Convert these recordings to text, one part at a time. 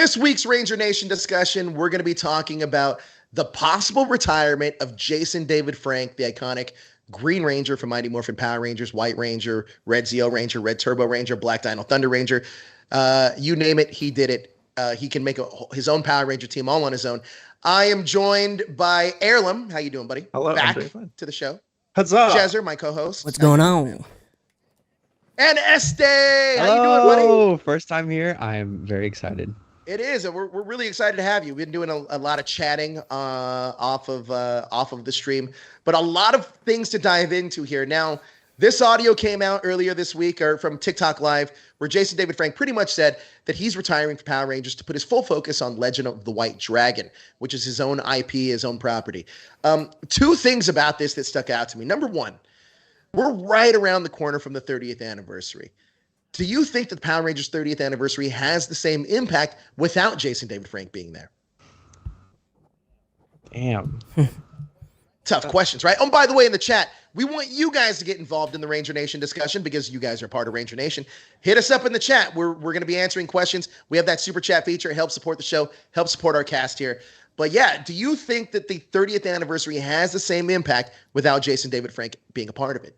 this week's Ranger Nation discussion, we're going to be talking about the possible retirement of Jason David Frank, the iconic Green Ranger from Mighty Morphin Power Rangers, White Ranger, Red Zeo Ranger, Red Turbo Ranger, Black Dino Thunder Ranger. You name it, he did it. He can make his own Power Ranger team all on his own. I am joined by Heirloom. How you doing, buddy? Hello, back I'm doing fine. To the show. Huzzah! Jezzer, my co-host. What's going on? And Este. Hello. How you doing, buddy? First time here. I am very excited. It is, and we're really excited to have you. We've been doing a lot of chatting off of the stream, but a lot of things to dive into here. Now, this audio came out earlier this week, or from TikTok Live, where Jason David Frank pretty much said that he's retiring from Power Rangers to put his full focus on Legend of the White Dragon, which is his own IP, his own property. Two things about this that stuck out to me. Number one, we're right around the corner from the 30th anniversary. Do you think that the Power Rangers 30th anniversary has the same impact without Jason David Frank being there? Damn. Tough questions, right? Oh, by the way, in the chat, we want you guys to get involved in the Ranger Nation discussion because you guys are part of Ranger Nation. Hit us up in the chat. We're going to be answering questions. We have that super chat feature. It helps support the show, helps support our cast here. But yeah, do you think that the 30th anniversary has the same impact without Jason David Frank being a part of it?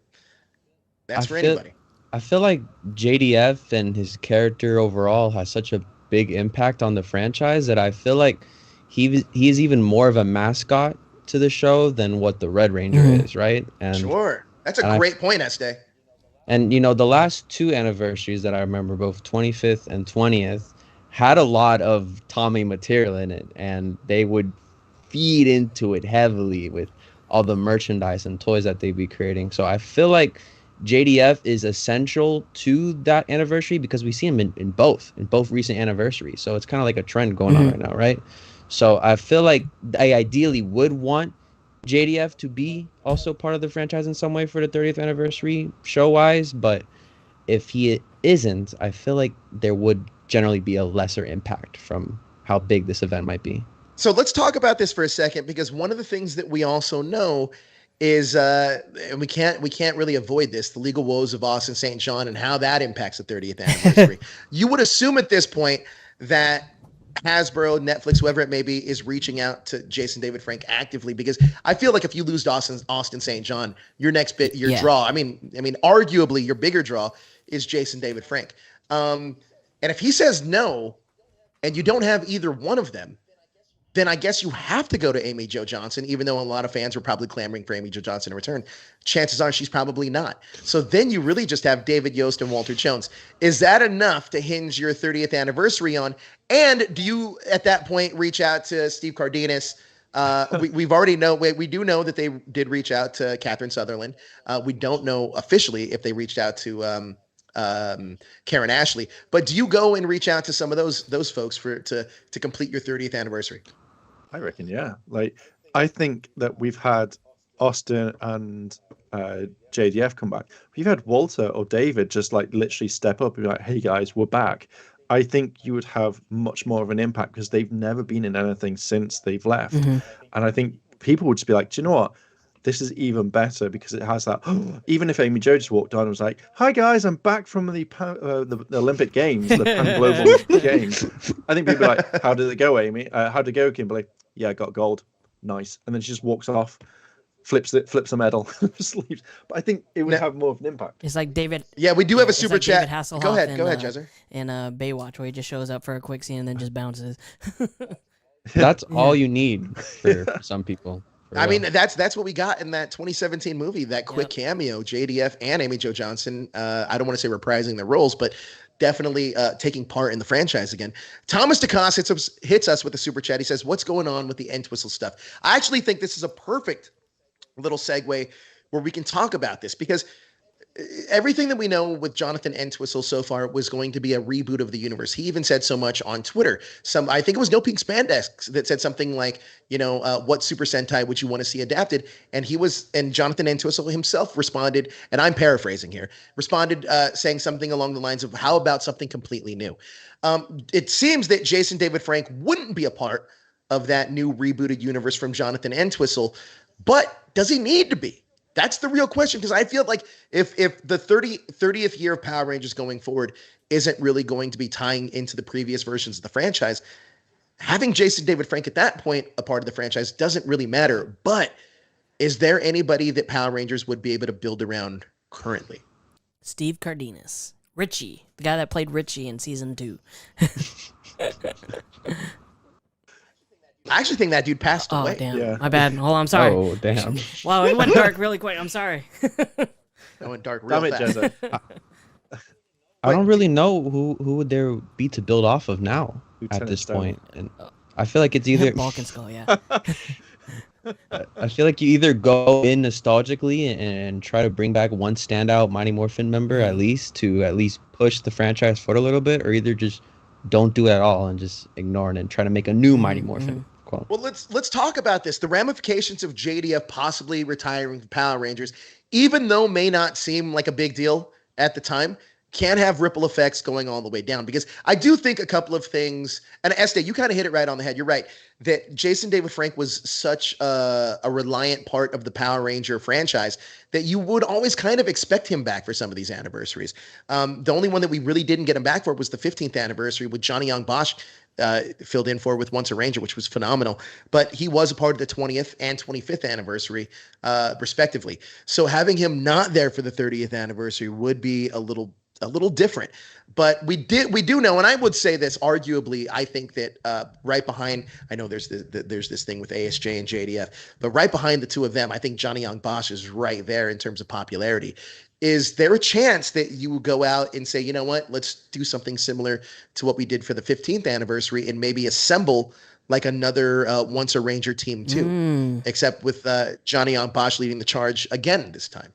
That's for anybody. I feel like JDF and his character overall has such a big impact on the franchise that I feel like he is even more of a mascot to the show than what the Red Ranger is, right? And sure. That's a great point, Este. And, you know, the last two anniversaries that I remember, both 25th and 20th, had a lot of Tommy material in it, and they would feed into it heavily with all the merchandise and toys that they'd be creating. So I feel like JDF is essential to that anniversary because we see him in both recent anniversaries. So it's kind of like a trend going on right now, right? So I feel like I ideally would want JDF to be also part of the franchise in some way for the 30th anniversary show-wise, but if he isn't, I feel like there would generally be a lesser impact from how big this event might be. So let's talk about this for a second, because one of the things that we also know is, and we can't really avoid this, the legal woes of Austin St. John and how that impacts the 30th anniversary. You would assume at this point that Hasbro, Netflix, whoever it may be, is reaching out to Jason David Frank actively, because I feel like if you lose Austin St. John, your next bit, your draw, I mean, arguably your bigger draw is Jason David Frank. And if he says no, and you don't have either one of them, then I guess you have to go to Amy Jo Johnson, even though a lot of fans were probably clamoring for Amy Jo Johnson to return. Chances are she's probably not. So then you really just have David Yost and Walter Jones. Is that enough to hinge your 30th anniversary on? And do you, at that point, reach out to Steve Cardenas? We do know that they did reach out to Catherine Sutherland. We don't know officially if they reached out to Karen Ashley. But do you go and reach out to some of those folks to complete your 30th anniversary? I reckon, yeah. Like, I think that we've had Austin and JDF come back. We've had Walter or David just like literally step up and be like, "Hey guys, we're back." I think you would have much more of an impact because they've never been in anything since they've left. And I think people would just be like, "Do you know what? This is even better because it has that." Even if Amy Jo just walked on and was like, "Hi guys, I'm back from the Olympic Games, the Pan Global Games." I think people are like, "How did it go, Amy? How did it go, Kimberly?" "Yeah, I got gold." "Nice." And then she just walks off, flips a medal, sleeps. But I think it would have more of an impact. It's like David. Yeah, we do have a super like chat. Hasselhoff Go ahead, Jezzer. In Baywatch, where he just shows up for a quick scene and then just bounces. That's all you need for some people. I mean, that's what we got in that 2017 movie, that quick cameo, JDF and Amy Jo Johnson. I don't want to say reprising their roles, but definitely taking part in the franchise again. Thomas DeCoste hits us with a super chat. He says, "What's going on with the Entwistle stuff?" I actually think this is a perfect little segue where we can talk about this, because everything that we know with Jonathan Entwistle so far was going to be a reboot of the universe. He even said so much on Twitter. I think it was No Pink Spandex that said something like, what Super Sentai would you want to see adapted? And Jonathan Entwistle himself responded, and I'm paraphrasing here, saying something along the lines of, "How about something completely new?" It seems that Jason David Frank wouldn't be a part of that new rebooted universe from Jonathan Entwistle, but does he need to be? That's the real question, because I feel like if the 30th year of Power Rangers going forward isn't really going to be tying into the previous versions of the franchise, having Jason David Frank at that point a part of the franchise doesn't really matter. But is there anybody that Power Rangers would be able to build around currently? Steve Cardenas. Richie, the guy that played Richie in season 2. I actually think that dude passed Oh, away. damn. Yeah. My bad. Hold on, I'm sorry. Oh, damn. Wow, it went dark really quick. I'm sorry. That went dark real Damn it, fast. Jezza. I don't really know who would there be to build off of now Lieutenant at this Stone. point. And I feel like it's either Balkan Skull, yeah. I feel like you either go in nostalgically and try to bring back one standout Mighty Morphin member at least push the franchise forward a little bit, or either just don't do it at all and just ignore it and try to make a new Mighty Morphin. Quote. Well, let's talk about this. The ramifications of JDF possibly retiring the Power Rangers, even though may not seem like a big deal at the time, can have ripple effects going all the way down. Because I do think a couple of things, and Estee, you kind of hit it right on the head. You're right that Jason David Frank was such a reliant part of the Power Ranger franchise that you would always kind of expect him back for some of these anniversaries. The only one that we really didn't get him back for was the 15th anniversary with Johnny Young Bosch filled in for with Once a Ranger, which was phenomenal. But he was a part of the 20th and 25th anniversary, respectively. So having him not there for the 30th anniversary would be a little different. But we do know, and I would say this arguably, I think that right behind, I know there's this thing with ASJ and JDF, but right behind the two of them, I think Johnny Young Bosch is right there in terms of popularity. Is there a chance that you go out and say, you know what, let's do something similar to what we did for the 15th anniversary and maybe assemble like another Once a Ranger team too, except with Johnny Young Bosch leading the charge again this time?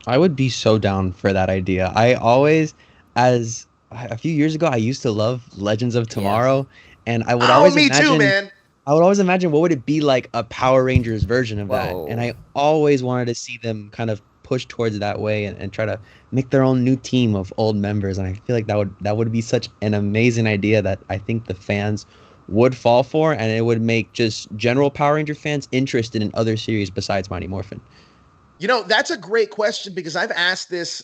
I would be so down for that idea. I always, as a few years ago, I used to love Legends of Tomorrow, and I would always me imagine, too, man. I would always imagine what would it be like a Power Rangers version of that, Whoa. and I always wanted to see them kind of push towards that way and try to make their own new team of old members. And I feel like that would be such an amazing idea that I think the fans would fall for, and it would make just general Power Ranger fans interested in other series besides Mighty Morphin. You know, that's a great question, because I've asked this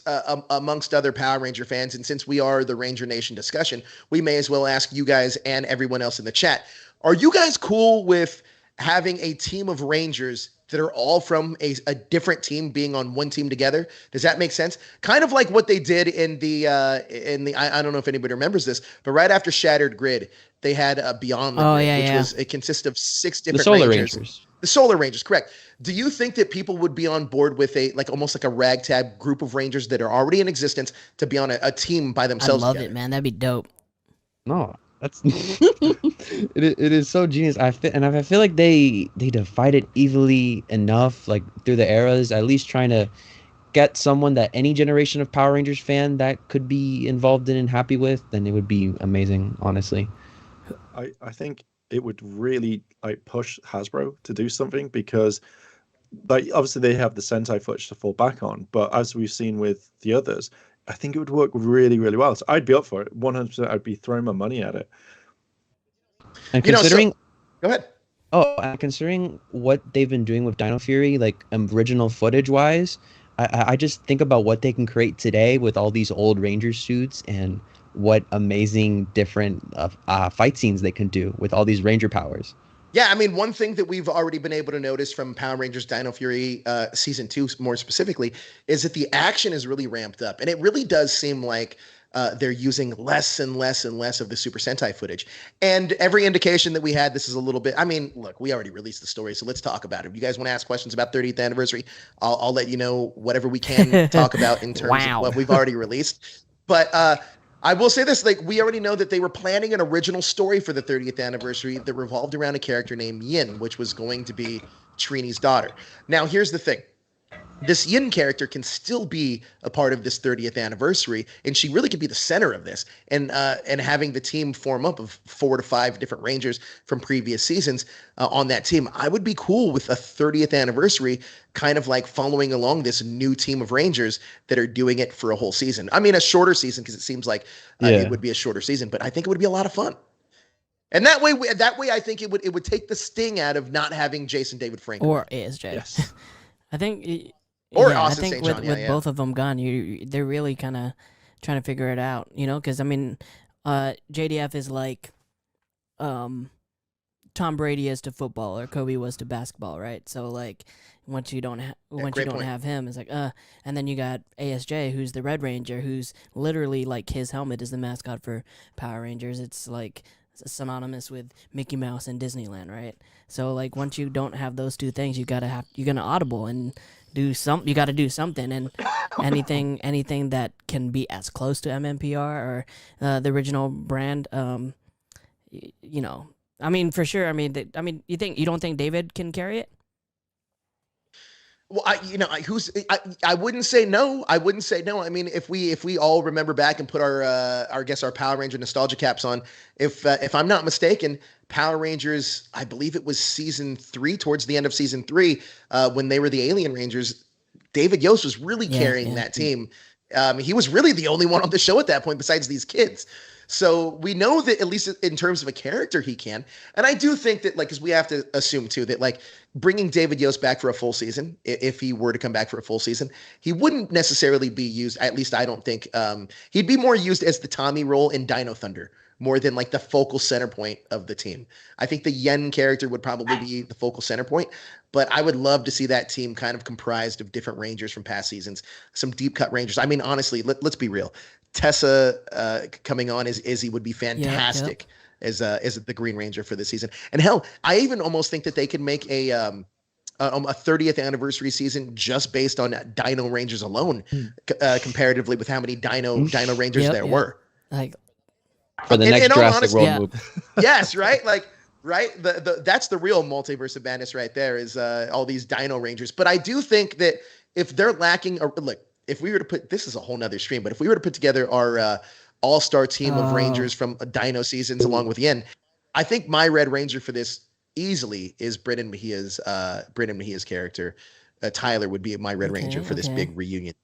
amongst other Power Ranger fans. And since we are the Ranger Nation discussion, we may as well ask you guys and everyone else in the chat. Are you guys cool with having a team of Rangers that are all from a different team being on one team together? Does that make sense? Kind of like what they did in the I don't know if anybody remembers this, but right after Shattered Grid, they had Beyond the Grid, it consists of 6 different The Solar Rangers. The Solar Rangers, correct. Do you think that people would be on board with almost like a ragtag group of Rangers that are already in existence to be on a team by I themselves? love together? it, man. That'd be dope. No, that's it is so genius. I feel like they divided evenly enough, like through the eras, at least trying to get someone that any generation of Power Rangers fan that could be involved in and happy with, then it would be amazing, honestly. I think it would really push Hasbro to do something, because obviously they have the Sentai footage to fall back on, but as we've seen with the others, I think it would work really, really well. So I'd be up for it. 100%. I'd be throwing my money at it. And considering, go ahead. Oh, and considering what they've been doing with Dino Fury, like original footage wise, I just think about what they can create today with all these old Ranger suits and what amazing different fight scenes they can do with all these Ranger powers. Yeah, I mean, one thing that we've already been able to notice from Power Rangers Dino Fury Season 2 more specifically is that the action is really ramped up. And it really does seem like they're using less and less and less of the Super Sentai footage. And every indication that we had, this is a little bit, I mean, look, we already released the story, so let's talk about it. If you guys want to ask questions about 30th anniversary, I'll let you know whatever we can talk about in terms of what we've already released. But I will say this, we already know that they were planning an original story for the 30th anniversary that revolved around a character named Yin, which was going to be Trini's daughter. Now, here's the thing. This Yin character can still be a part of this 30th anniversary, and she really could be the center of this. And having the team form up of 4 to 5 different Rangers from previous seasons on that team, I would be cool with a 30th anniversary kind of like following along this new team of Rangers that are doing it for a whole season. I mean, a shorter season, because it seems like it would be a shorter season, but I think it would be a lot of fun. And that way, I think it would take the sting out of not having Jason David Frank or ASJ. Yes. I think, Or yeah, I Austin think St. with John. Yeah, yeah. both of them gone, they're really kind of trying to figure it out, because I mean, JDF is like, um, Tom Brady is to football or Kobe was to basketball, right? So like, once you Great don't point. have him, it's like and then you got ASJ, who's the Red Ranger, who's literally like his helmet is the mascot for Power Rangers. It's like synonymous with Mickey Mouse and Disneyland, right? So like once you don't have those two things, you're gonna audible and you got to do something, and anything that can be as close to MMPR or the original brand, you know. I mean, for sure. I mean, you don't think David can carry it? Well, I wouldn't say no. I wouldn't say no. I mean, if we all remember back and put our Power Ranger nostalgia caps on, if I'm not mistaken, Power Rangers, I believe it was season 3, towards the end of season 3, when they were the Alien Rangers, David Yost was really Yeah, carrying yeah. that team. He was really the only one on the show at that point besides these kids. So we know that at least in terms of a character, he can. And I do think that, like, because we have to assume too that, like, bringing David Yost back for a full season, if he were to come back for a full season, he wouldn't necessarily be used. At least I don't think he'd be more used as the Tommy role in Dino Thunder, more than like the focal center point of the team. I think the Yen character would probably be the focal center point, but I would love to see that team kind of comprised of different Rangers from past seasons, some deep cut Rangers. I mean, honestly, let's be real. Tessa coming on as Izzy would be fantastic. Yep. As the Green Ranger for this season. And hell, I even almost think that they could make a 30th anniversary season just based on Dino Rangers alone, comparatively with how many Dino Rangers Yep, there yep. were. Like, For the In- next in all Jurassic honesty- World Yeah. movie. Yes, right? Like, right? That's the real multiverse of madness right there, is all these Dino Rangers. But I do think that if they're lacking, or look, if we were to put, this is a whole nother stream, but if we were to put together our all-star team of Rangers from Dino seasons along with Yen, I think my Red Ranger for this easily is Brendan Mejia's character. Tyler would be my Red Ranger for this big reunion.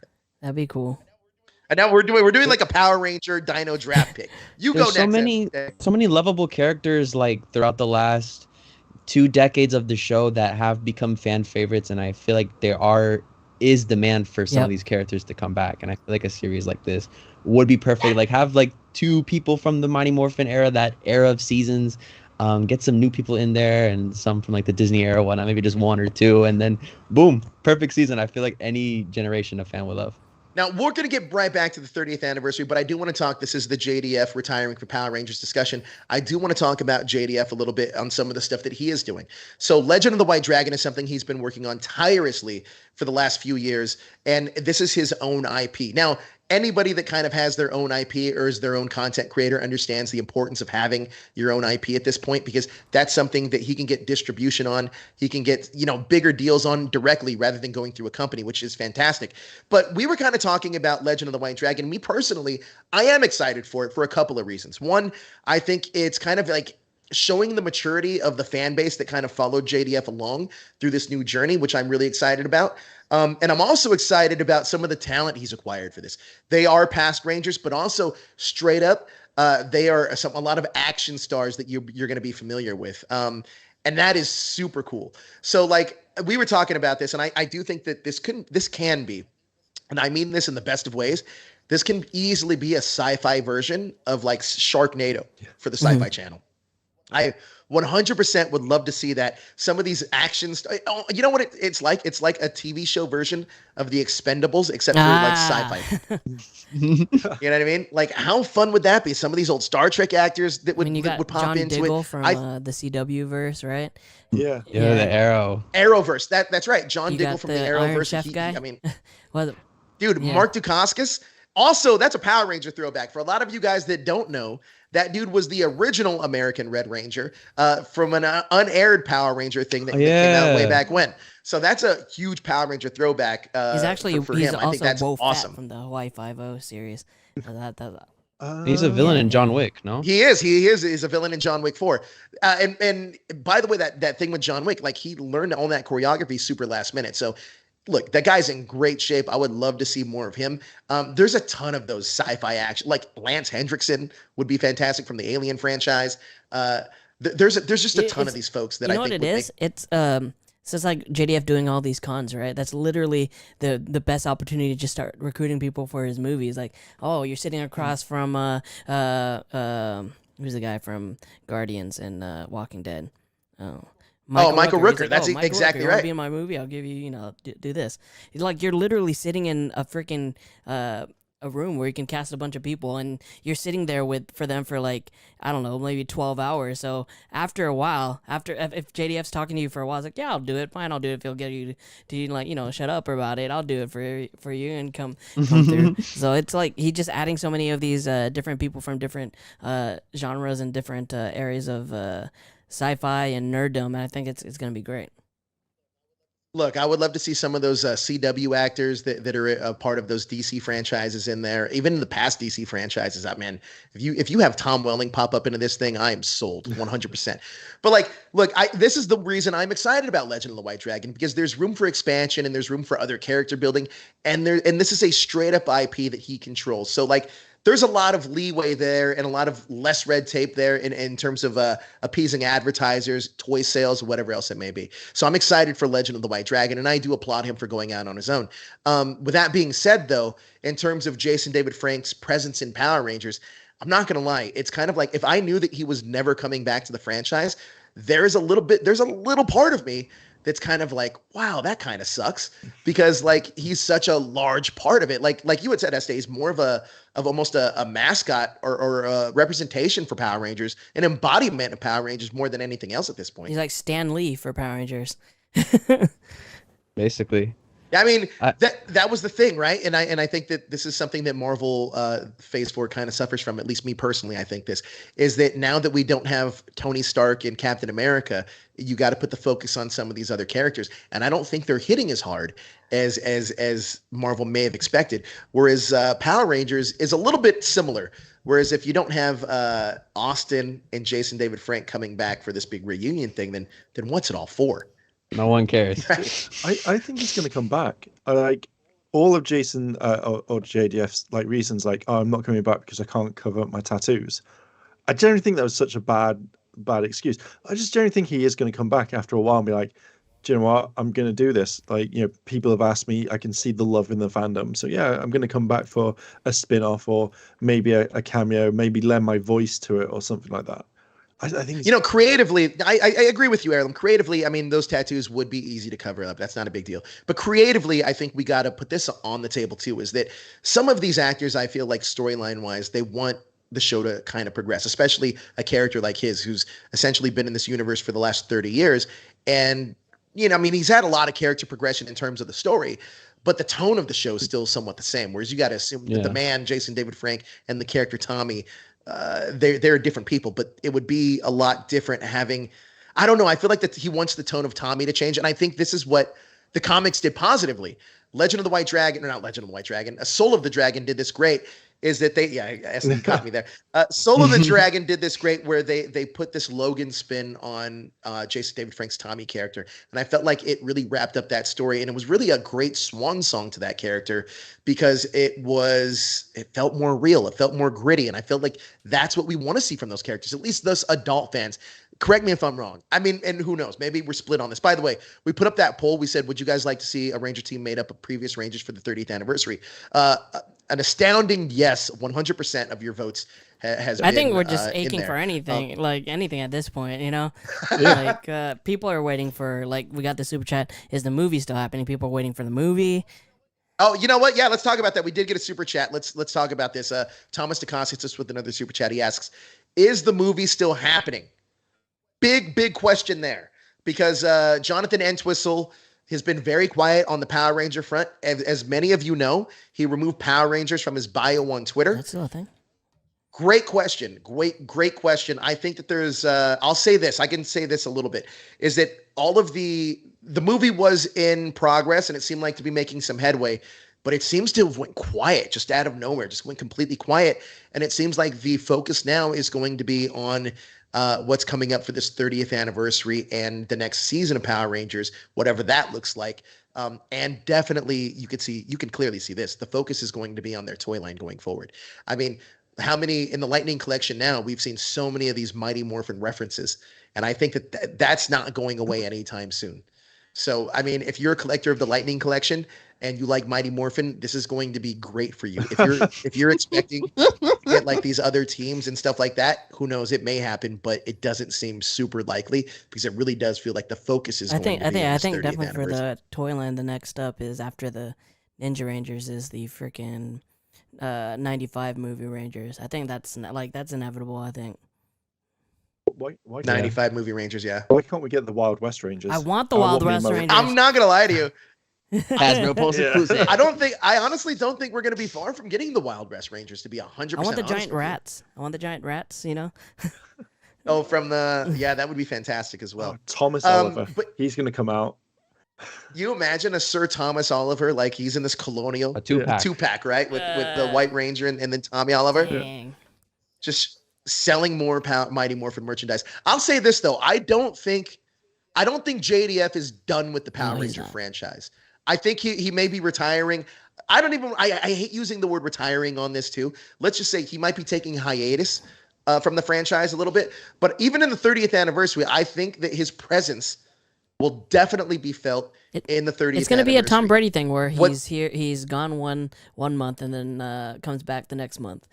that'd be cool. And now we're doing like a Power Ranger Dino draft pick. You There's go next. so many lovable characters like throughout the last 2 decades of the show that have become fan favorites, and I feel like is demand for some of these characters to come back, and I feel like a series like this would be perfect. Like, have like 2 people from the Mighty Morphin era, that era of seasons, get some new people in there, and some from like the Disney era, whatnot, maybe just 1 or 2, and then boom, perfect season. I feel like any generation of fan would love. Now, we're going to get right back to the 30th anniversary, but I do want to talk. This is the JDF retiring for Power Rangers discussion. I do want to talk about JDF a little bit on some of the stuff that he is doing. So Legend of the White Dragon is something he's been working on tirelessly for the last few years, and this is his own IP. Now, anybody that kind of has their own IP or is their own content creator understands the importance of having your own IP at this point, because that's something that he can get distribution on. He can get, bigger deals on directly rather than going through a company, which is fantastic. But we were kind of talking about Legend of the White Dragon. Me personally, I am excited for it for a couple of reasons. One, I think it's kind of like showing the maturity of the fan base that kind of followed JDF along through this new journey, which I'm really excited about. And I'm also excited about some of the talent he's acquired for this. They are past Rangers, but also straight up, they are a lot of action stars that you're going to be familiar with. And that is super cool. So, like, we were talking about this, and I do think that this can be, and I mean this in the best of ways, this can easily be a sci-fi version of like Sharknado for the Sci-Fi Channel. I 100% would love to see that. Some of these actions, you know what it's like? It's like a TV show version of The Expendables, except for like sci-fi. You know what I mean? Like, how fun would that be? Some of these old Star Trek actors that would pop John into Diggle it. from the CW verse, right? Yeah. Yeah, the Arrow. Arrowverse. That's right. John You Diggle got from the Iron Arrowverse. Chef guy. I mean, Well, dude, yeah. Mark Dacascos. Also, that's a Power Ranger throwback. For a lot of you guys that don't know, that dude was the original American Red Ranger from an unaired Power Ranger thing that came out way back when. So that's a huge Power Ranger throwback. he's actually for he's him. I also think that's Bo awesome. Fett from the Hawaii Five-0 series. He's a villain in John Wick, no? He is. He's a villain in John Wick 4. And by the way, that thing with John Wick, like, he learned all that choreography super last minute. So look, that guy's in great shape. I would love to see more of him. There's a ton of those sci-fi action, like Lance Hendrickson would be fantastic from the Alien franchise. There's just a ton of these folks that I think what it is? It's So it's like JDF doing all these cons, right? That's literally the best opportunity to just start recruiting people for his movies. Like, oh, you're sitting across from who's the guy from Guardians and Walking Dead? Oh, Oh, Michael Michael Rooker. He's Rooker. like, oh, That's Michael Rooker, exactly you want to right. be in my movie? I'll give you, do this. It's like you're literally sitting in a freaking a room where you can cast a bunch of people, and you're sitting there for them for like, I don't know, maybe 12 hours. So after a while, after if JDF's talking to you for a while, it's like, yeah, I'll do it. Fine, I'll do it. If he'll get you to like, shut up about it, I'll do it for you and come through. So it's like he just adding so many of these different people from different genres and different areas of sci-fi and nerddom, and I think it's gonna be great. Look, I would love to see some of those CW actors that are a part of those DC franchises in there, even the past DC franchises. I man, if you have Tom Welling pop up into this thing, I am sold 100%. But like, look, this is the reason I'm excited about Legend of the White Dragon, because there's room for expansion and there's room for other character building, and this is a straight up IP that he controls. So like, there's a lot of leeway there and a lot of less red tape there in terms of appeasing advertisers, toy sales, whatever else it may be. So I'm excited for Legend of the White Dragon, and I do applaud him for going out on his own. With that being said, though, in terms of Jason David Frank's presence in Power Rangers, I'm not going to lie. It's kind of like if I knew that he was never coming back to the franchise, there's a little part of me that's kind of like, wow, that kind of sucks, because like he's such a large part of it. Like you had said, Estee, he's more of almost a mascot or a representation for Power Rangers, an embodiment of Power Rangers more than anything else at this point. He's like Stan Lee for Power Rangers. Basically. I mean, I, that was the thing, right? And I think that this is something that Marvel Phase 4 kind of suffers from, at least me personally. I think this is that now that we don't have Tony Stark and Captain America, you got to put the focus on some of these other characters, and I don't think they're hitting as hard as Marvel may have expected. Whereas Power Rangers is a little bit similar. Whereas if you don't have Austin and Jason David Frank coming back for this big reunion thing, then what's it all for? no one cares. I think he's going to come back. I like all of Jason or JDF's like reasons, like, oh, I'm not coming back because I can't cover up my tattoos. I generally think that was such a bad excuse. I just generally think he is going to come back after a while and be like, do you know what? I'm going to do this. Like, people have asked me. I can see the love in the fandom. So yeah, I'm going to come back for a spin-off or maybe a cameo, maybe lend my voice to it or something like that. I think creatively, I agree with you, Erlen. Creatively, I mean, those tattoos would be easy to cover up. That's not a big deal. But creatively, I think we got to put this on the table too, is that some of these actors, I feel like storyline-wise, they want the show to kind of progress, especially a character like his, who's essentially been in this universe for the last 30 years. And, I mean, he's had a lot of character progression in terms of the story, but the tone of the show is still somewhat the same. Whereas you got to assume that the man, Jason David Frank, and the character Tommy, they're different people, but it would be a lot different having, I don't know. I feel like that he wants the tone of Tommy to change. And I think this is what the comics did positively. Legend of the White Dragon, or not Legend of the White Dragon, A Soul of the Dragon did this great, is that you caught me there. Soul of the Dragon did this great where they put this Logan spin on Jason David Frank's Tommy character. And I felt like it really wrapped up that story. And it was really a great swan song to that character because it felt more real. It felt more gritty. And I felt like that's what we want to see from those characters, at least those adult fans. Correct me if I'm wrong. I mean, and who knows? Maybe we're split on this. By the way, we put up that poll. We said, would you guys like to see a Ranger team made up of previous Rangers for the 30th anniversary? An astounding yes, 100% of your votes has been. I think we're just aching for anything, like anything at this point, Like, people are waiting for, like, we got the super chat. Is the movie still happening? People are waiting for the movie. Oh, you know what? Yeah, let's talk about that. We did get a super chat. Let's talk about this. Thomas DeCosta hits us with another super chat. He asks, is the movie still happening? Big question there, because Jonathan Entwistle has been very quiet on the Power Ranger front. As many of you know, he removed Power Rangers from his bio on Twitter. That's the thing. Great question. Great question. I think that there's, I'll say this, I can say this a little bit, is that all of the movie was in progress and it seemed like to be making some headway, but it seems to have went quiet just out of nowhere, just went completely quiet. And it seems like the focus now is going to be on what's coming up for this 30th anniversary and the next season of Power Rangers, whatever that looks like. And definitely you can clearly see this. The focus is going to be on their toy line going forward. I mean, how many in the Lightning collection now, we've seen so many of these Mighty Morphin references. And I think that that's not going away anytime soon. So, I mean, if you're a collector of the Lightning collection and you like Mighty Morphin, this is going to be great for you. If you're expecting to get like these other teams and stuff like that, who knows? It may happen, but it doesn't seem super likely because it really does feel like the focus is going to be on I this think 30th definitely for anniversary. the Toyland, the next up is after the Ninja Rangers is the freaking 95 movie Rangers. I think that's inevitable. I think Why 95 movie Rangers, yeah. why can't we get the Wild West Rangers? I want the I Wild me West my- Rangers. I'm not gonna lie to you. Hasbro Pulse Yeah. exclusive. I honestly don't think we're gonna be far from getting the Wild West Rangers, to be 100%. I want the honest giant with you. rats. I want the giant rats. You know. Oh, from the that would be fantastic as well. Oh, Thomas Um, Oliver. but- He's going to come out. You imagine a Sir Thomas Oliver, like he's in this colonial A 2-pack. 2-pack, right? With the White Ranger and then Tommy Oliver. Dang. Just selling more Mighty Morphin merchandise. I'll say this though, I don't think JDF is done with the Power No, he's Ranger not. franchise. I think he may be retiring. I hate using the word retiring on this too. Let's just say he might be taking hiatus from the franchise a little bit. But even in the 30th anniversary, I think that his presence will definitely be felt in the 30th. It's gonna be a Tom anniversary. Brady thing where What- he's gone one month and then comes back the next month.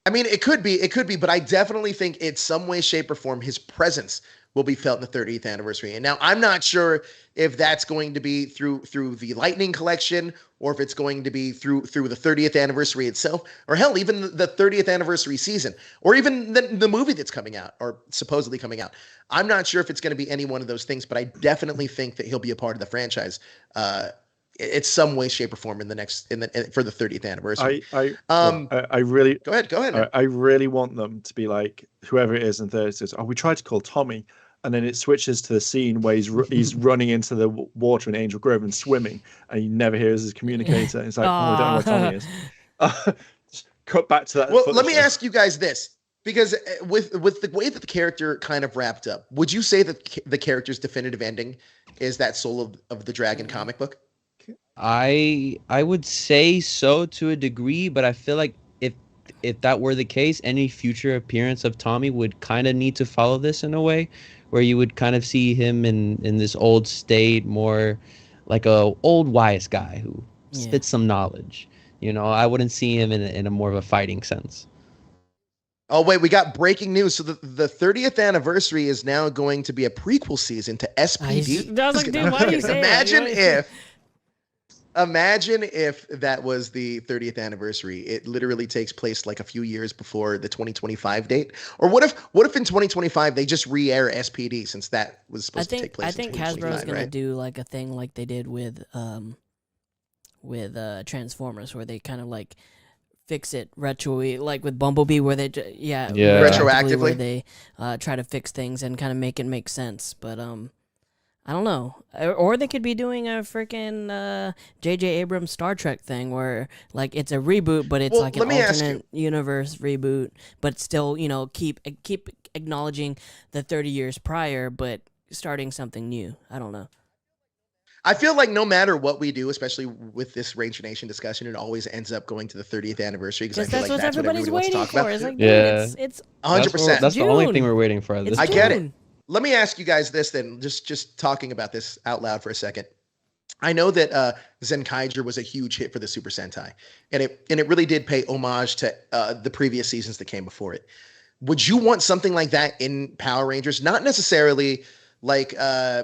I mean, it could be, but I definitely think in some way, shape, or form, his presence will be felt in the 30th anniversary. And now I'm not sure if that's going to be through the Lightning collection or if it's going to be through the 30th anniversary itself, or hell, even the 30th anniversary season, or even the movie that's coming out or supposedly coming out. I'm not sure if it's going to be any one of those things, but I definitely think that he'll be a part of the franchise. It's some way, shape, or form for the 30th anniversary. I really Go ahead. I really want them to be like whoever it is in 30 says, oh, we tried to call Tommy, and then it switches to the scene where he's running into the water in Angel Grove and swimming, and he never hears his communicator. And it's like, oh, I don't know where Tommy is. Just cut back to that. Well, let me ask you guys this, because with the way that the character kind of wrapped up, would you say that the character's definitive ending is that Soul of the Dragon comic book? I would say so to a degree, but I feel like if that were the case, any future appearance of Tommy would kind of need to follow this in a way, where you would kind of see him in this old state, more like a old wise guy who spits some knowledge. You know, I wouldn't see him in a more of a fighting sense. Oh wait, we got breaking news. So the 30th anniversary is now going to be a prequel season to SPD. I was like, dude, why do you say that? Imagine if that was the 30th anniversary. It literally takes place like a few years before the 2025 date. Or what if in 2025 they just re-air SPD, since that was supposed to take place? I think in Hasbro's 2025, gonna right? do like a thing like they did with Transformers, where they kind of like fix it like with Bumblebee, where they Retroactively? where they try to fix things and kind of make it make sense. But I don't know. Or they could be doing a freaking J.J. Abrams Star Trek thing where, like, it's a reboot, but it's like an alternate universe reboot, but still, you know, keep acknowledging the 30 years prior, but starting something new. I don't know. I feel like no matter what we do, especially with this Rangernation discussion, it always ends up going to the 30th anniversary because I feel That's like what that's what everybody's everybody wants to waiting talk for. about. It's like, Yeah. dude, it's 100%. That's the only June. thing we're waiting for. It's I get it. June. Let me ask you guys this then, just talking about this out loud for a second. I know that Zenkaiger was a huge hit for the Super Sentai, and it really did pay homage to the previous seasons that came before it. Would you want something like that in Power Rangers? Not necessarily like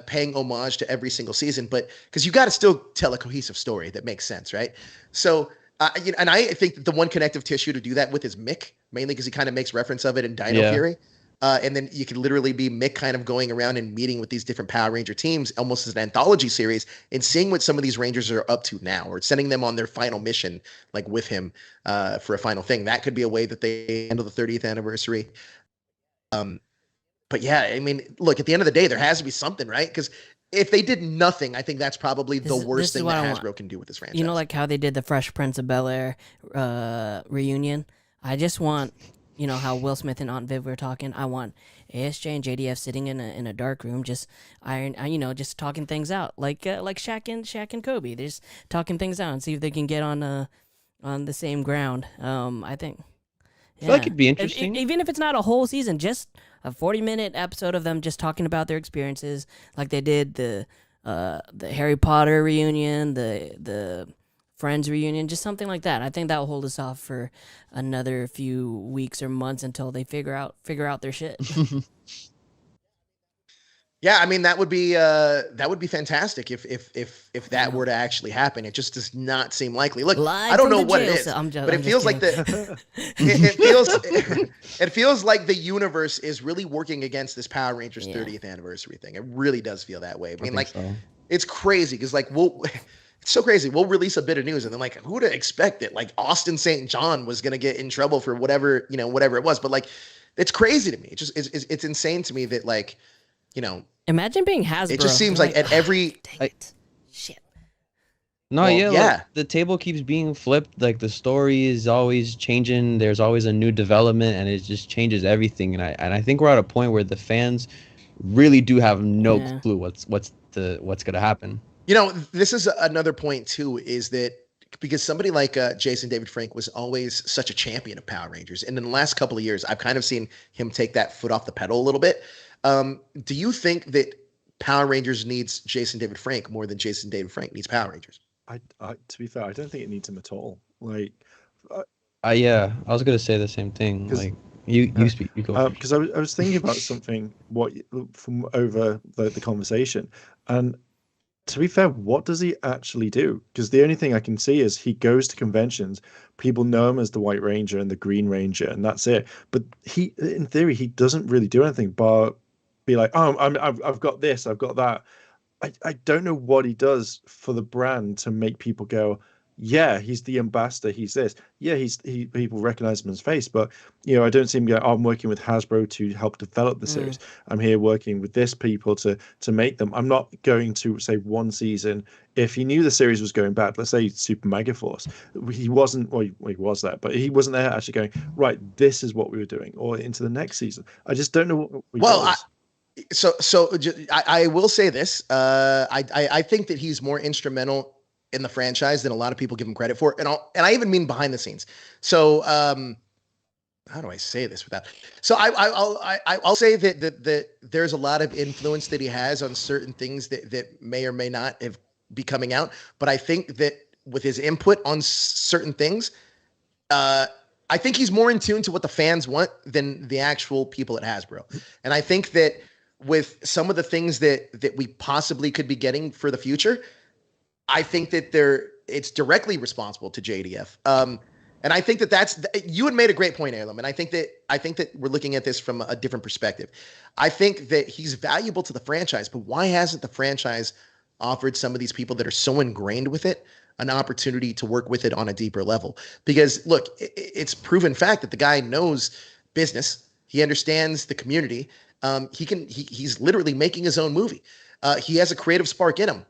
paying homage to every single season, but because you got to still tell a cohesive story that makes sense, right? So, and I think that the one connective tissue to do that with is Mick, mainly because he kind of makes reference of it in Dino Fury. And then you can literally be Mick kind of going around and meeting with these different Power Ranger teams, almost as an anthology series, and seeing what some of these Rangers are up to now, or sending them on their final mission, like with him for a final thing. That could be a way that they handle the 30th anniversary. But yeah, I mean, look, at the end of the day, there has to be something, right? Because if they did nothing, I think that's probably the worst thing that Hasbro can do with this franchise. You know, like how they did the Fresh Prince of Bel-Air reunion? I just want... You know how Will Smith and Aunt Viv were talking. I want ASJ and JDF sitting in a dark room, just just talking things out, like Shaq and Kobe. They're just talking things out and see if they can get on the same ground. I think. I feel like it'd be interesting. Even if it's not a whole season, just a 40-minute episode of them just talking about their experiences, like they did the Harry Potter reunion, the Friends reunion, just something like that. I think that will hold us off for another few weeks or months until they figure out their shit. Yeah, I mean that would be fantastic if that were to actually happen. It just does not seem likely. Look, Live I don't from know the what it jail is, cell. but it feels like it feels like the universe is really working against this Power Rangers 30th anniversary thing. It really does feel that way. I mean, like so. It's crazy because it's so crazy. We'll release a bit of news and then like who would have expected like Austin St. John was gonna get in trouble for whatever it was, but like it's crazy to me. It's insane to me that like. Imagine being Hasbro. It just seems like at every shit. No, the table keeps being flipped. Like the story is always changing. There's always a new development, and it just changes everything. And I think we're at a point where the fans really do have no clue what's gonna happen. This is another point too. Is that because somebody like Jason David Frank was always such a champion of Power Rangers, and in the last couple of years, I've kind of seen him take that foot off the pedal a little bit. Do you think that Power Rangers needs Jason David Frank more than Jason David Frank needs Power Rangers? To be fair, I don't think it needs him at all. Like, I was gonna say the same thing. Like, you speak. You go. Because I was thinking about something from over the conversation, and to be fair, what does he actually do? Because the only thing I can see is he goes to conventions. People know him as the White Ranger and the Green Ranger, and that's it. But in theory, he doesn't really do anything but be like, oh, I've got this, I've got that. I don't know what he does for the brand to make people go, yeah, he's the ambassador, he's this. Yeah, people recognize him as face, but I don't see him go, oh, I'm working with Hasbro to help develop the series. I'm here working with this people to make them. I'm not going to say one season if he knew the series was going bad. Let's say Super Mega Force, he wasn't, well, he was there, but he wasn't there actually going, right, this is what we were doing, or into the next season. I just don't know what he does. I will say this. I think that he's more instrumental in the franchise than a lot of people give him credit for, and I even mean behind the scenes. So, how do I say this without? So I'll say that there's a lot of influence that he has on certain things that may or may not have be coming out. But I think that with his input on certain things, I think he's more in tune to what the fans want than the actual people at Hasbro. And I think that with some of the things that we possibly could be getting for the future, I think that it's directly responsible to JDF. And I think that you had made a great point, Elam. And I think that we're looking at this from a different perspective. I think that he's valuable to the franchise, but why hasn't the franchise offered some of these people that are so ingrained with it an opportunity to work with it on a deeper level? Because look, it's proven fact that the guy knows business. He understands the community. He's literally making his own movie. He has a creative spark in him.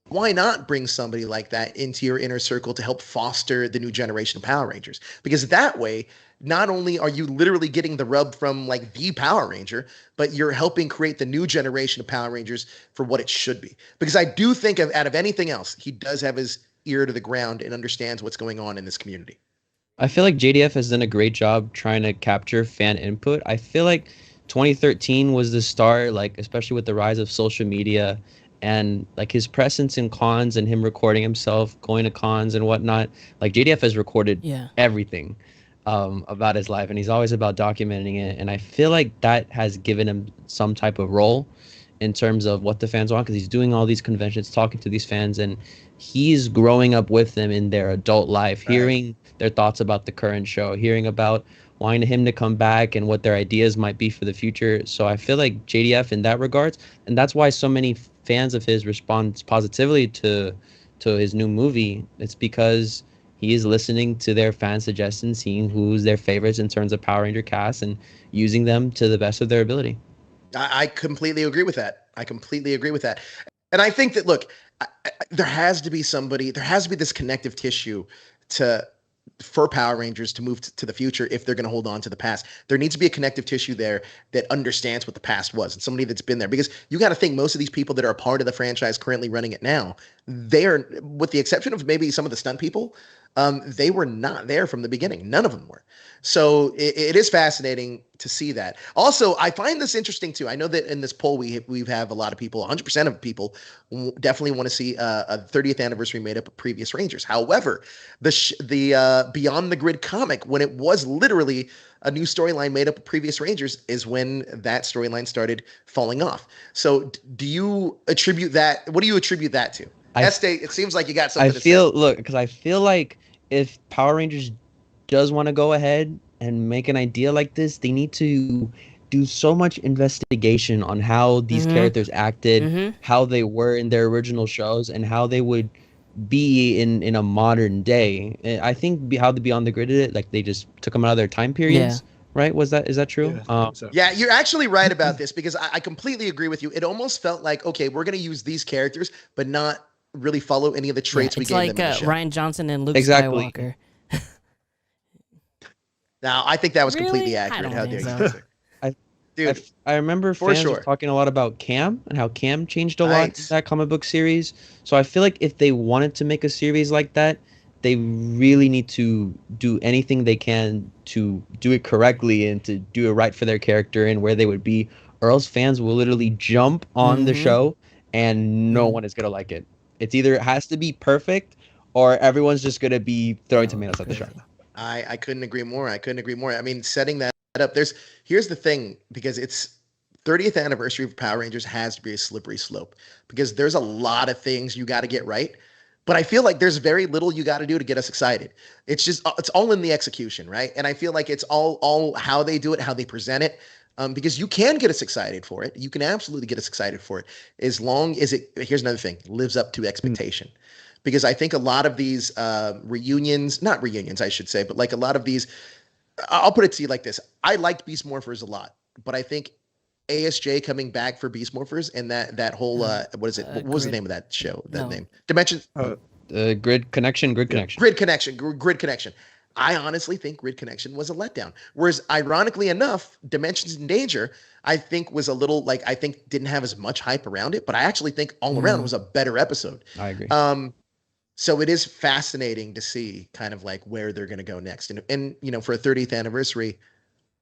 Why not bring somebody like that into your inner circle to help foster the new generation of Power Rangers? Because that way, not only are you literally getting the rub from like the Power Ranger, but you're helping create the new generation of Power Rangers for what it should be. Because I do think out of anything else, he does have his ear to the ground and understands what's going on in this community. I feel like JDF has done a great job trying to capture fan input. I feel like 2013 was the start, like especially with the rise of social media and like his presence in cons and him recording himself going to cons and whatnot. Like JDF has recorded everything about his life, and he's always about documenting it. And I feel like that has given him some type of role in terms of what the fans want, because he's doing all these conventions, talking to these fans, and he's growing up with them in their adult life, hearing their thoughts about the current show, hearing about wanting him to come back and what their ideas might be for the future. So I feel like JDF in that regards, and that's why so many fans of his respond positively to his new movie. It's because he is listening to their fan suggestions, seeing who's their favorites in terms of Power Ranger cast, and using them to the best of their ability. I completely agree with that. And I think that, look, there has to be this connective tissue for Power Rangers to move to the future if they're going to hold on to the past. There needs to be a connective tissue there that understands what the past was, and somebody that's been there. Because you got to think most of these people that are a part of the franchise currently running it now, they are, with the exception of maybe some of the stunt people, they were not there from the beginning. None of them were. So it is fascinating to see that. Also, I find this interesting too. I know that in this poll we have a lot of people, 100% of people definitely want to see a 30th anniversary made up of previous Rangers. However, the Beyond the Grid comic, when it was literally a new storyline made up of previous Rangers, is when that storyline started falling off. So do you attribute that? What do you attribute that to? Estate, it seems like you got something to say. Look, because I feel like if Power Rangers does want to go ahead and make an idea like this, they need to do so much investigation on how these characters acted, how they were in their original shows, and how they would be in a modern day. I think how the Beyond the Grid did it, like they just took them out of their time periods. Right? Is that true? Yeah, so. Yeah, you're actually right about this, because I completely agree with you. It almost felt like, okay, we're going to use these characters, but not really follow any of the traits we gave them in the show. It's like Ryan Johnson and Luke Exactly. Skywalker. Now, I think that was Really? completely I accurate. don't How think dare so. you? Dude, I remember for fans sure. talking a lot about Cam and how Cam changed a lot in Right. that comic book series. So I feel like if they wanted to make a series like that, they really need to do anything they can to do it correctly and to do it right for their character and where they would be, or else fans will literally jump on the show and no one is gonna like it. It's either it has to be perfect or everyone's just gonna be throwing tomatoes at the show. I couldn't agree more. I couldn't agree more. I mean, setting that up, here's the thing, because it's 30th anniversary of Power Rangers has to be a slippery slope, because there's a lot of things you got to get right. But I feel like there's very little you got to do to get us excited. It's all in the execution, right? And I feel like it's all how they do it, how they present it. Because you can get us excited for it. You can absolutely get us excited for it, as long as here's another thing, lives up to expectation. Because I think a lot of these not reunions, I should say, but like a lot of these, I'll put it to you like this. I liked Beast Morphers a lot, but I think ASJ coming back for Beast Morphers and that whole, what is it? What was the name of that show? Name? Dimensions? Grid Connection. Grid Connection. I honestly think Grid Connection was a letdown. Whereas, ironically enough, Dimensions in Danger, I think was a little, like, I think didn't have as much hype around it, but I actually think all around was a better episode. I agree. So it is fascinating to see kind of like where they're going to go next. And for a 30th anniversary,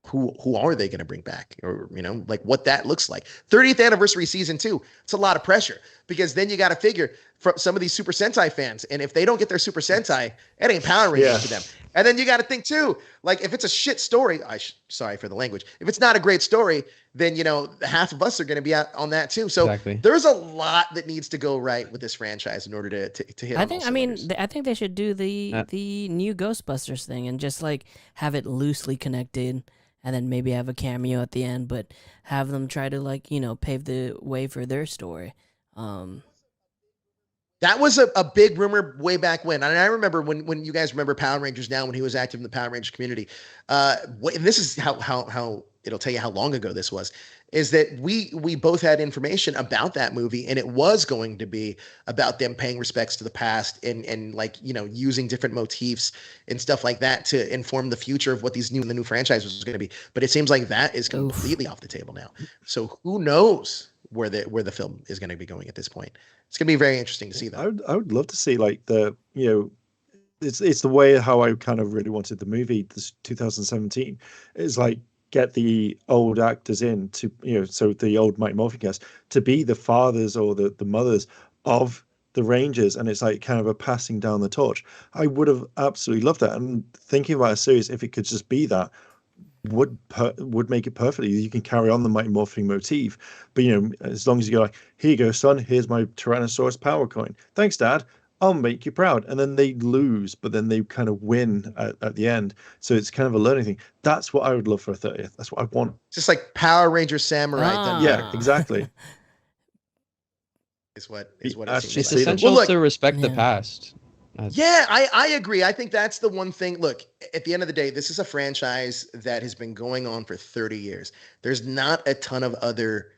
who are they going to bring back, or like what that looks like. 30th anniversary season 2, it's a lot of pressure, because then you got to figure from some of these Super Sentai fans, and if they don't get their Super Sentai, it ain't Power Rangers for them. And then you got to think too, like if it's a shit story, sorry for the language, if it's not a great story, then half of us are going to be out on that too. So there's a lot that needs to go right with this franchise in order to hit. I think they should do the new Ghostbusters thing and just like have it loosely connected, and then maybe have a cameo at the end, but have them try to pave the way for their story. That was a big rumor way back when. And I remember when you guys remember Power Rangers Now, when he was active in the Power Rangers community. And this is how it'll tell you how long ago this was, is that we both had information about that movie, and it was going to be about them paying respects to the past and like, using different motifs and stuff like that to inform the future of what the new franchise was going to be. But it seems like that is completely off the table now. So who knows where the film is going to be going at this point. It's going to be very interesting to see that. I would love to see like it's the way how I kind of really wanted the movie, this 2017, is like get the old actors in to, so the old Mighty Morphin cast to be the fathers or the mothers of the Rangers, and it's like kind of a passing down the torch. I would have absolutely loved that. And thinking about a series, if it could just be that, would make it perfectly. You can carry on the Mighty Morphin motif, but as long as you go like, here you go, son, here's my Tyrannosaurus power coin. Thanks, Dad. I'll make you proud. And then they lose, but then they kind of win at the end. So it's kind of a learning thing. That's what I would love for a 30th. That's what I want. Just like Power Ranger Samurai. Yeah, exactly. Is what It's seems like. Essential to respect the past. Yeah, I agree. I think that's the one thing. Look, at the end of the day, this is a franchise that has been going on for 30 years. There's not a ton of other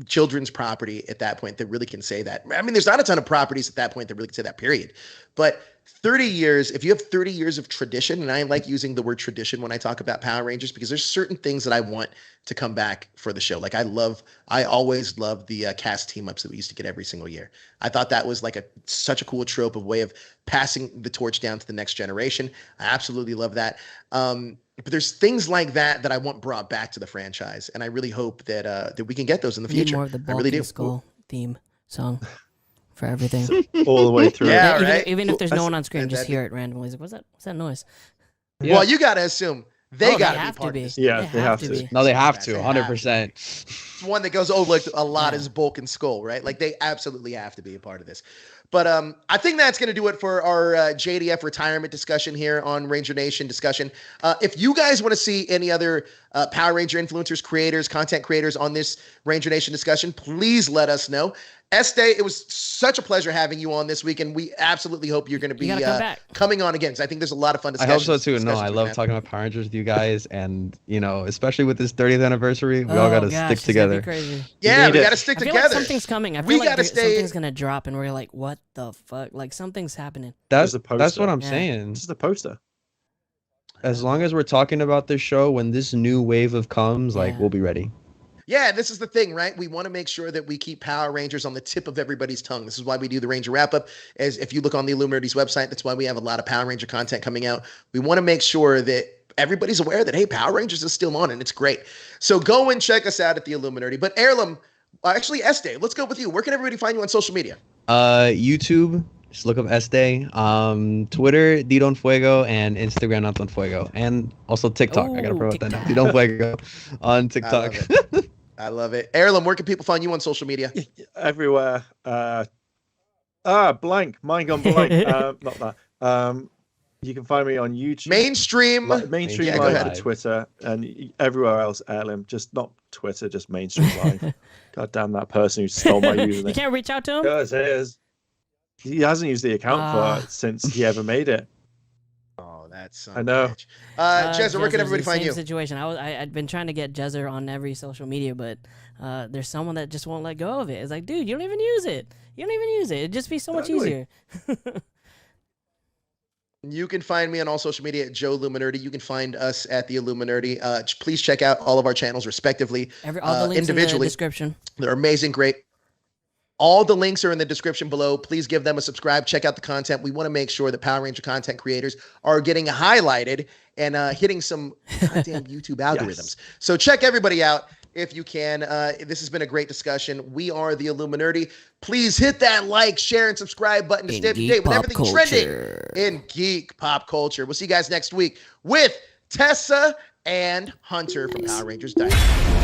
children's property at that point that really can say that. I mean, there's not a ton of properties at that point that really can say that, period. But 30 years, if you have 30 years of tradition, and I like using the word tradition when I talk about Power Rangers, because there's certain things that I want to come back for the show. Like I always loved the cast team ups that we used to get every single year. I thought that was like such a cool trope of way of passing the torch down to the next generation. I absolutely love that. But there's things like that I want brought back to the franchise, and I really hope that we can get those in the We need future. more of the I really Bulky do. Skull theme song for everything. all the way through. Yeah, even, right. even if there's no one on screen, that- just that- hear it randomly. It's like, what's that noise? Yeah. Well, you got to assume they Oh, got have to be part be. of this. Yeah, they have to. be. No, they have to, They have to. 100%. It's one that goes overlooked a lot Yeah. is Bulk and Skull, right? Like they absolutely have to be a part of this. But I think that's going to do it for our JDF retirement discussion here on Ranger Nation discussion. If you guys want to see any other Power Ranger influencers, creators, content creators on this Ranger Nation discussion, please let us know. Este, it was such a pleasure having you on this week, and we absolutely hope you're going to be gotta come back. coming on again, because I think there's a lot of fun I discussions. hope so too. No, discussions I we love have. talking about Power Rangers with you guys, and especially with this 30th anniversary, we all Oh, got to gosh, stick it's gonna be together. crazy. Yeah, need we it. got to stick I feel together. like something's coming. I We feel like gotta stay- something's gonna drop, and we're like, what the fuck? Like something's happening. That's There's a that's poster. what I'm Yeah. saying. This is the poster. As long as we're talking about this show, when this new wave of comes, like Yeah. we'll be ready. Yeah, this is the thing, right? We want to make sure that we keep Power Rangers on the tip of everybody's tongue. This is why we do the Ranger Wrap-Up. As if you look on the Illuminerdi's website, that's why we have a lot of Power Ranger content coming out. We want to make sure that everybody's aware that, hey, Power Rangers is still on, and it's great. So go and check us out at the Illuminerdi. But Heirloom, actually, Este, let's go with you. Where can everybody find you on social media? YouTube, just look up Este. Twitter, Didon Fuego, and Instagram, Not Don Fuego, and also TikTok. I gotta Ooh, promote that now. TikTok. Didon Fuego on TikTok. I love it. Heirloom, where can people find you on social media? Everywhere. Blank. Mine gone blank. Not that. You can find me on YouTube. Mainstream. Mainstream Yeah, go Live ahead. for Twitter, and everywhere else, Heirloom. Just not Twitter, just Mainstream Live. God damn that person who stole my You username. can't reach out to him. Yes, it is. He hasn't used the account for since he ever made it. Oh, that's I know. Jezza, where can Jezzer's everybody the find same you? Situation. I'd been trying to get Jezzer on every social media, but there's someone that just won't let go of it. It's like, dude, you don't even use it. You don't even use it. It'd just be so much Totally. easier. You can find me on all social media at Joe Illuminerdi. You can find us at the Illuminerdi. Please check out all of our channels respectively. All the links in the individually. description. They're amazing, great. All the links are in the description below. Please give them a subscribe. Check out the content. We want to make sure that Power Ranger content creators are getting highlighted and hitting some goddamn YouTube algorithms. Yes. So check everybody out if you can. This has been a great discussion. We are the Illuminerdi. Please hit that like, share, and subscribe button to stay up to date with everything trending in geek pop culture. We'll see you guys next week with Tessa and Hunter from Power Rangers Dynamite.